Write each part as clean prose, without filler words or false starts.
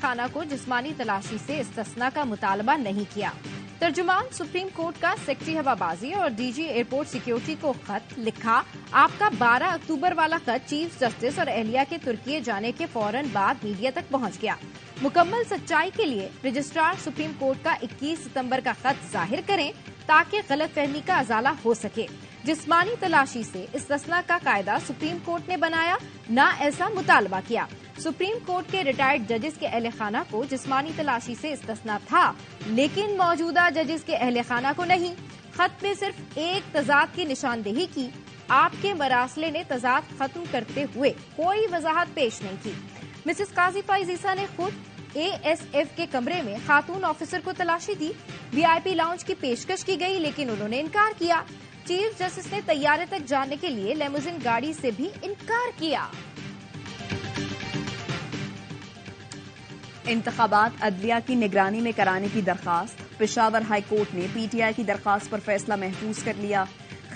خانہ کو جسمانی تلاشی سے استثناء کا مطالبہ نہیں کیا۔ ترجمان سپریم کورٹ کا سیکرٹری ہوا بازی اور ڈی جی ایئرپورٹ سیکیورٹی کو خط لکھا۔ آپ کا 12 اکتوبر والا خط چیف جسٹس اور اہلیہ کے ترکی جانے کے فوراً بعد میڈیا تک پہنچ گیا۔ مکمل سچائی کے لیے رجسٹرار سپریم کورٹ کا 21 ستمبر کا خط ظاہر کریں تاکہ غلط فہمی کا ازالہ ہو سکے۔ جسمانی تلاشی سے استثناء کا قاعدہ سپریم کورٹ نے بنایا، نہ ایسا مطالبہ کیا۔ سپریم کورٹ کے ریٹائرڈ ججز کے اہل خانہ کو جسمانی تلاشی سے استثناء تھا، لیکن موجودہ ججز کے اہل خانہ کو نہیں۔ خط میں صرف ایک تضاد کی نشاندہی کی۔ آپ کے مراسلے نے تضاد ختم کرتے ہوئے کوئی وضاحت پیش نہیں کی۔ مسز قاضی فائز عیسیٰ نے خود ASF کے کمرے میں خاتون آفیسر کو تلاشی دی۔ VIP لاؤنج کی پیشکش کی گئی لیکن انہوں نے انکار کیا۔ چیف جسٹس نے طیارے تک جانے کے لیے لیموزین گاڑی سے بھی انکار کیا۔ انتخابات عدلیہ کی نگرانی میں کرانے کی درخواست، پشاور ہائی کورٹ نے PTI کی درخواست پر فیصلہ محفوظ کر لیا۔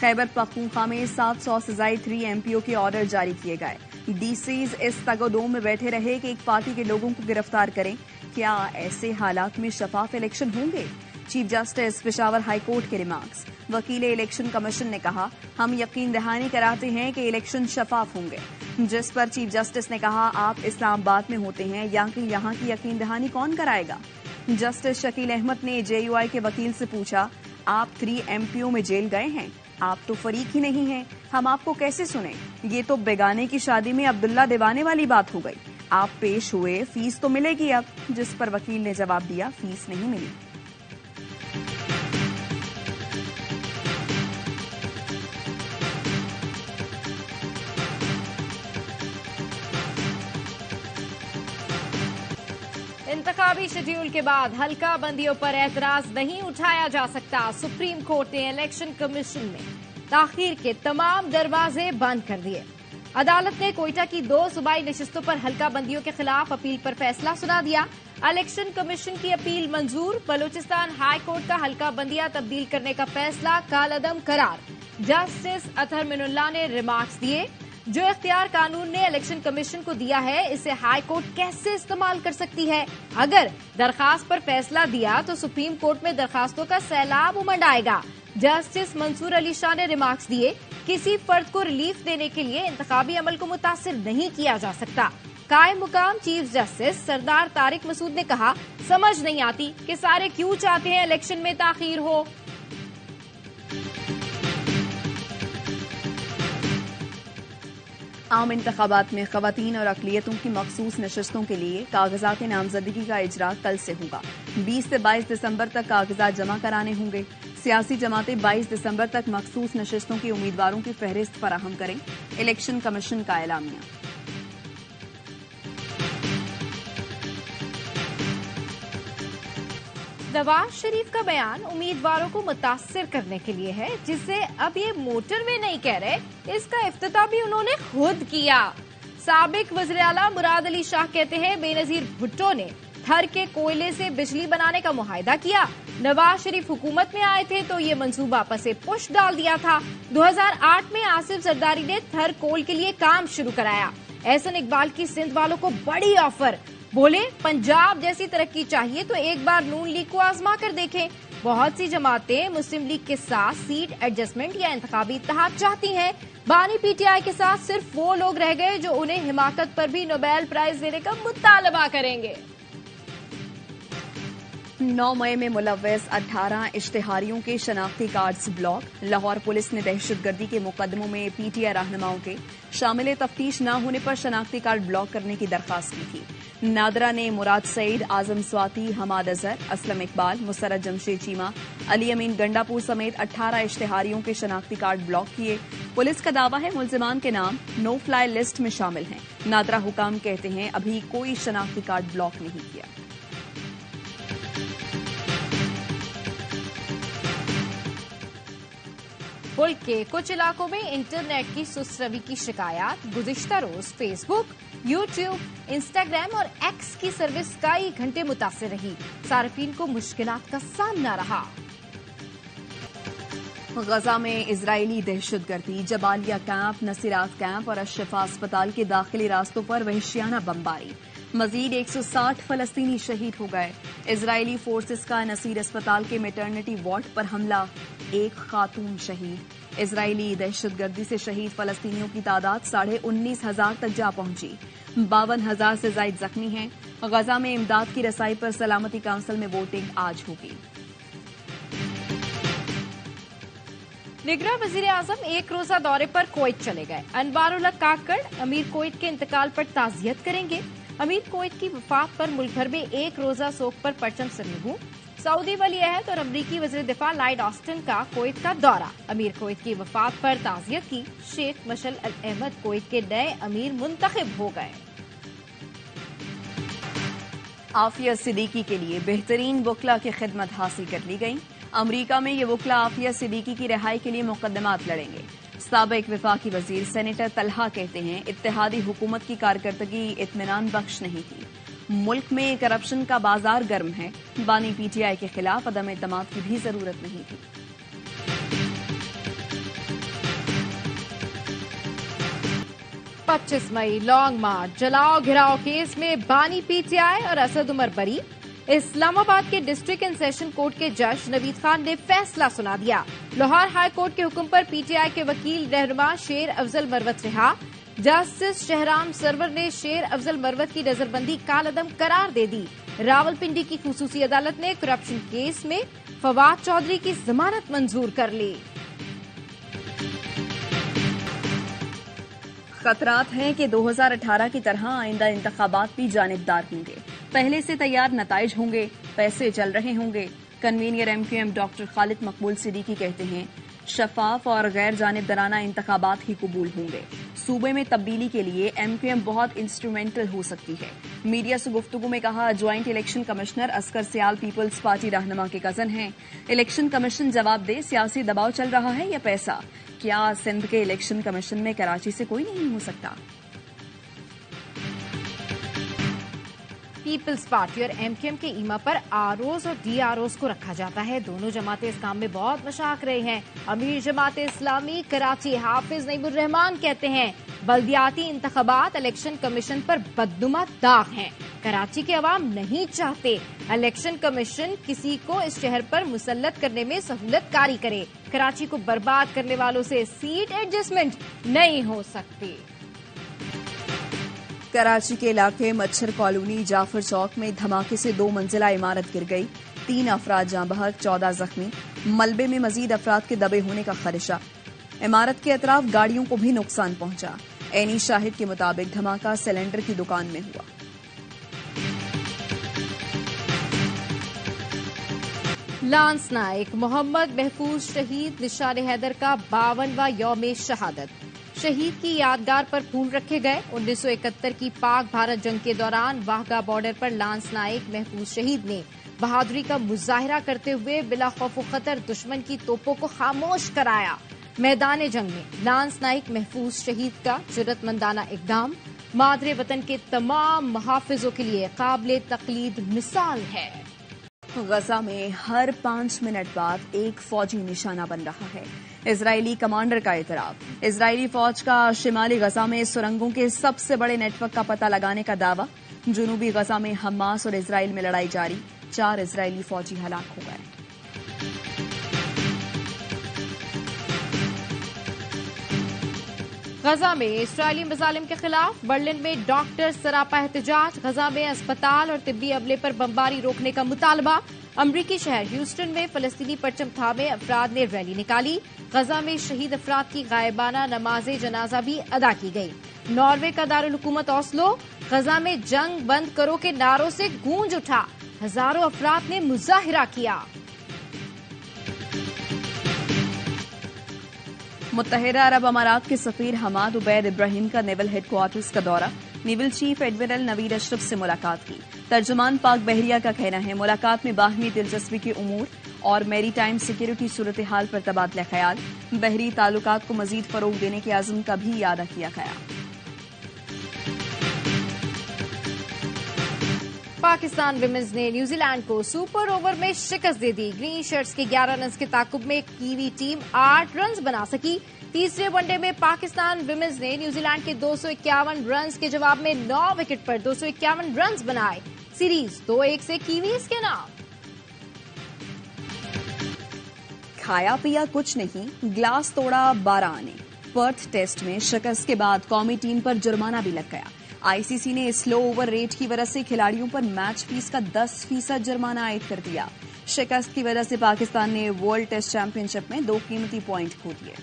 خیبر پختونخوا میں 700 سے زائد 3 MPO کے آرڈر جاری کیے گئے۔ DCs اس تگودوم میں بیٹھے رہے کہ ایک پارٹی کے لوگوں کو گرفتار کریں۔ کیا ایسے حالات میں شفاف الیکشن ہوں گے؟ Chief justice Peshawar high court کے ریمارکس۔ وکیل الیکشن کمیشن نے کہا، ہم یقین دہانی کراتے ہیں کہ الیکشن شفاف ہوں گے، جس پر چیف جسٹس نے کہا، آپ اسلام آباد میں ہوتے ہیں، یہاں کی یقین دہانی کون کرائے گا؟ جسٹس شکیل احمد نے JUI کے وکیل سے پوچھا، آپ 3 MPO میں جیل گئے ہیں، آپ تو فریق ہی نہیں ہیں، ہم آپ کو کیسے سنیں؟ یہ تو بیگانے کی شادی میں عبداللہ دیوانے والی بات ہو گئی۔ آپ پیش ہوئے، فیس تو ملے گی اب، جس پر وکیل نے جواب دیا، فیس نہیں ملی۔ انتخابی شیڈول کے بعد حلقہ بندیوں پر اعتراض نہیں اٹھایا جا سکتا۔ سپریم کورٹ نے الیکشن کمیشن میں تاخیر کے تمام دروازے بند کر دیے۔ عدالت نے کوئٹہ کی 2 صوبائی نشستوں پر حلقہ بندیوں کے خلاف اپیل پر فیصلہ سنا دیا۔ الیکشن کمیشن کی اپیل منظور۔ بلوچستان ہائی کورٹ کا حلقہ بندیاں تبدیل کرنے کا فیصلہ کالعدم قرار۔ جسٹس اطہر من اللہ نے ریمارکس دیے، جو اختیار قانون نے الیکشن کمیشن کو دیا ہے، اسے ہائی کورٹ کیسے استعمال کر سکتی ہے؟ اگر درخواست پر فیصلہ دیا تو سپریم کورٹ میں درخواستوں کا سیلاب امنڈ آئے گا۔ جسٹس منصور علی شاہ نے ریمارکس دیے، کسی فرد کو ریلیف دینے کے لیے انتخابی عمل کو متاثر نہیں کیا جا سکتا۔ قائم مقام چیف جسٹس سردار طارق مسعود نے کہا، سمجھ نہیں آتی کہ سارے کیوں چاہتے ہیں الیکشن میں تاخیر ہو۔ عام انتخابات میں خواتین اور اقلیتوں کی مخصوص نشستوں کے لیے کاغذات نامزدگی کا اجرا کل سے ہوگا۔ 20 سے 22 دسمبر تک کاغذات جمع کرانے ہوں گے۔ سیاسی جماعتیں 22 دسمبر تک مخصوص نشستوں کے امیدواروں کی فہرست فراہم کریں۔ الیکشن کمیشن کا اعلامیہ۔ نواز شریف کا بیان امیدواروں کو متاثر کرنے کے لیے ہے، جسے اب یہ موٹر وے نہیں کہہ رہے، اس کا افتتاح بھی انہوں نے خود کیا۔ سابق وزیر اعلیٰ مراد علی شاہ کہتے ہیں، بے نظیر بھٹو نے تھر کے کوئلے سے بجلی بنانے کا معاہدہ کیا۔ نواز شریف حکومت میں آئے تھے تو یہ منصوبہ پسے پش ڈال دیا تھا۔ 2008 میں آصف زرداری نے تھر کول کے لیے کام شروع کرایا۔ احسن اقبال کی سندھ والوں کو بڑی آفر، بولے پنجاب جیسی ترقی چاہیے تو ایک بار نون لیگ کو آزما کر دیکھیں۔ بہت سی جماعتیں مسلم لیگ کے ساتھ سیٹ ایڈجسٹمنٹ یا انتخابی اتحاد چاہتی ہیں۔ بانی PTI کے ساتھ صرف وہ لوگ رہ گئے جو انہیں حماقت پر بھی نوبیل پرائز دینے کا مطالبہ کریں گے۔ 9 مئی میں ملوث 18 اشتہاریوں کے شناختی کارڈز بلاک۔ لاہور پولیس نے دہشت گردی کے مقدموں میں PTI رہنماؤں کے شامل تفتیش نہ ہونے پر شناختی کارڈ بلاک کرنے کی درخواست کی تھی۔ نادرا نے مراد سعید، اعظم سواتی، حماد اظہر، اسلم اقبال، مسرت جمشید چیمہ، علی امین گنڈاپور سمیت 18 اشتہاریوں کے شناختی کارڈ بلاک کیے۔ پولیس کا دعویٰ ہے ملزمان کے نام نو فلائی لسٹ میں شامل ہیں۔ نادرا حکام کہتے ہیں ابھی کوئی شناختی کارڈ بلاک نہیں کیا۔ ملک کے کچھ علاقوں میں انٹرنیٹ کی سست روی کی شکایات۔ گزشتہ روز فیس بک، یوٹیوب، انسٹاگرام اور ایکس کی سروس کئی گھنٹے متاثر رہی۔ صارفین کو مشکلات کا سامنا رہا۔ غزہ میں اسرائیلی دہشت گردی، جبالیہ کیمپ، نصیرات کیمپ اور الشفا اسپتال کے داخلی راستوں پر وحشیانہ بمباری۔ مزید 160 فلسطینی شہید ہو گئے. اسرائیلی فورسز کا نصیر اسپتال کے میٹرنٹی وارڈ پر حملہ, 1 خاتون شہید. اسرائیلی دہشت گردی سے شہید فلسطینیوں کی تعداد 19,500 تک جا پہنچی. 52,000 سے زائد زخمی ہیں. غزہ میں امداد کی رسائی پر سلامتی کونسل میں ووٹنگ آج ہوگی. نگراں وزیر اعظم 1 روزہ دورے پر کویت چلے گئے. انوار اللہ کاکڑ امیر کویت کے انتقال پر تعزیت کریں گے. امیر کویت کی وفات پر ملک بھر میں 1 روزہ سوگ پر پرچم سرنگوں. سعودی ولی عہد اور امریکی وزیر دفاع لائیڈ آسٹن کا کویت کا دورہ. امیر کویت کی وفات پر تعزیت کی. شیخ مشعل الاحمد کویت کے نئے امیر منتخب ہو گئے. عافیہ صدیقی کے لیے بہترین وکلا کی خدمت حاصل کر لی گئی. امریکہ میں یہ وکلا عافیہ صدیقی کی رہائی کے لیے مقدمات لڑیں گے. سابق وفاقی وزیر سینیٹر طلحہ کہتے ہیں اتحادی حکومت کی کارکردگی اطمینان بخش نہیں تھی. ملک میں کرپشن کا بازار گرم ہے. بانی پی ٹی آئی کے خلاف عدم اعتماد کی بھی ضرورت نہیں تھی. پچیس مئی لانگ مارچ جلاؤ گھراؤ کیس میں بانی پی ٹی آئی اور اسد عمر بری. اسلام آباد کے ڈسٹرکٹ اینڈ سیشن کورٹ کے جج نوید خان نے فیصلہ سنا دیا. لاہور ہائی کورٹ کے حکم پر پی ٹی آئی کے وکیل رہنما شیر افضل مروت رہا. جسٹس شہرام سرور نے شیر افضل مروت کی نظربندی کالعدم قرار دے دی. راولپنڈی کی خصوصی عدالت نے کرپشن کیس میں فواد چودھری کی ضمانت منظور کر لی. خطرات ہیں کہ 2018 کی طرح آئندہ انتخابات بھی جانبدار ہوں گے. پہلے سے تیار نتائج ہوں گے, پیسے چل رہے ہوں گے. Convener M Q M doctor Khalid Maqbool Siddiqui کہتے ہیں شفاف اور غیر جانبدارانہ انتخابات ہی قبول ہوں گے. صوبے میں تبدیلی کے لیے ایم کیو ایم بہت انسٹرومنٹل ہو سکتی ہے. میڈیا سے گفتگو میں کہا جوائنٹ الیکشن کمشنر اصغر سیال پیپلز پارٹی رہنما کے کزن ہیں. الیکشن کمیشن جواب دے سیاسی دباؤ چل رہا ہے یا پیسہ. کیا سندھ کے الیکشن کمیشن میں کراچی سے کوئی نہیں ہو سکتا؟ پیپلز پارٹی اور ایم کیو ایم کے ایما پر آر اوز اور ڈی آر اوز کو رکھا جاتا ہے. دونوں جماعتیں اس کام میں بہت مشاق رہی ہیں. امیر جماعت اسلامی کراچی حافظ نعیم الرحمان کہتے ہیں بلدیاتی انتخابات الیکشن کمیشن پر بدنما داغ ہیں. کراچی کے عوام نہیں چاہتے الیکشن کمیشن کسی کو اس شہر پر مسلط کرنے میں سہولت کاری کرے. کراچی کو برباد کرنے والوں سے سیٹ ایڈجسٹمنٹ نہیں ہو سکتی. کراچی کے علاقے مچھر کالونی جعفر چوک میں دھماکے سے 2 منزلہ عمارت گر گئی. 3 افراد جاں بحق 14 زخمی. ملبے میں مزید افراد کے دبے ہونے کا خدشہ. عمارت کے اطراف گاڑیوں کو بھی نقصان پہنچا. عینی شاہد کے مطابق دھماکہ سلنڈر کی دکان میں ہوا. لانس نائک محمد محفوظ شہید نشان حیدر کا 52واں یوم شہادت. شہید کی یادگار پر پھول رکھے گئے. 1971 کی پاک بھارت جنگ کے دوران واہگہ بارڈر پر لانس نائک محفوظ شہید نے بہادری کا مظاہرہ کرتے ہوئے بلا خوف و خطر دشمن کی توپوں کو خاموش کرایا. میدان جنگ میں لانس نائک محفوظ شہید کا جرأت مندانہ اقدام مادر وطن کے تمام محافظوں کے لیے قابل تقلید مثال ہے. غزہ میں ہر 5 منٹ بعد ایک فوجی نشانہ بن رہا ہے. اسرائیلی کمانڈر کا اعتراف. اسرائیلی فوج کا شمالی غزہ میں سرنگوں کے سب سے بڑے نیٹ ورک کا پتہ لگانے کا دعویٰ. جنوبی غزہ میں حماس اور اسرائیل میں لڑائی جاری. 4 اسرائیلی فوجی ہلاک ہو گئے. غزہ میں اسرائیلی مظالم کے خلاف برلن میں ڈاکٹر سراپا احتجاج. غزہ میں اسپتال اور طبی عملے پر بمباری روکنے کا مطالبہ. امریکی شہر ہیوسٹن میں فلسطینی پرچم تھامے افراد نے ریلی نکالی. غزہ میں شہید افراد کی غائبانہ نماز جنازہ بھی ادا کی گئی. ناروے کا دارالحکومت اوسلو. غزہ میں جنگ بند کرو کے نعروں سے گونج اٹھا. ہزاروں افراد نے مظاہرہ کیا. متحدہ عرب امارات کے سفیر حماد عبید ابراہیم کا نیول ہیڈ کوارٹرز کا دورہ. نیول چیف ایڈمرل نوید اشرف سے ملاقات کی. ترجمان پاک بحریہ کا کہنا ہے ملاقات میں باہمی دلچسپی کے امور اور میری ٹائم سیکیورٹی صورتحال پر تبادلہ خیال. بحری تعلقات کو مزید فروغ دینے کے عزم کا بھی اعادہ کیا گیا. پاکستان ویمنز نے نیوزی لینڈ کو سپر اوور میں شکست دے دی. گرین شرٹس کی 11 رنز کے تعاقب میں کیوی ٹیم 8 رنز بنا سکی. تیسرے ون ڈے میں پاکستان ویمنز نے نیوزی لینڈ کے 251 رنز کے جواب میں 9 وکٹ پر 251 رنز بنائے. سیریز 2-1 سے کیویز کے نام. کھایا پیا کچھ نہیں، گلاس توڑا 12 نے. پرتھ ٹیسٹ میں شکست کے بعد قومی ٹیم پر جرمانہ بھی لگ گیا. آئی سی سی نے سلو اوور ریٹ کی وجہ سے کھلاڑیوں پر میچ فیس کا 10% جرمانہ عائد کر دیا. شکست کی وجہ سے پاکستان نے ورلڈ ٹیسٹ چیمپئن شپ میں 2 قیمتی پوائنٹ کھو دیے.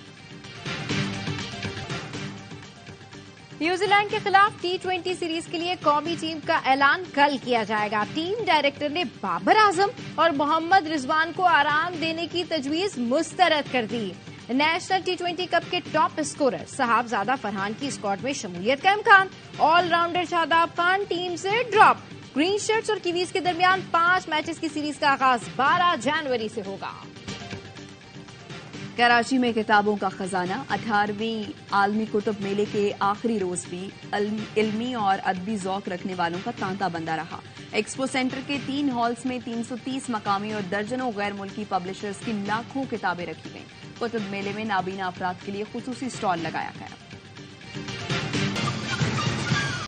نیوزی لینڈ کے خلاف T20 سیریز کے لیے قومی ٹیم کا اعلان کل کیا جائے گا. ٹیم ڈائریکٹر نے بابر اعظم اور محمد رضوان کو آرام دینے کی تجویز مسترد کر دی. نیشنل T20 کپ کے ٹاپ اسکورر صاحبزادہ فرحان کی اسکواڈ میں شمولیت کا امکان. All rounder Shadab Khan team سے ڈراپ. گرین شرٹس اور کیویز کے درمیان 5 میچز کی سیریز کا آغاز 12 جنوری سے ہوگا. کراچی میں کتابوں کا خزانہ. 18ویں عالمی کتب میلے کے آخری روز بھی علمی اور ادبی ذوق رکھنے والوں کا تانتا بندہ رہا. ایکسپو سینٹر کے 3 ہالز میں 330 مقامی اور درجنوں غیر ملکی پبلشرز کی لاکھوں کتابیں رکھی گئیں. کتب میلے میں نابینا افراد کے لیے خصوصی سٹال لگایا گیا.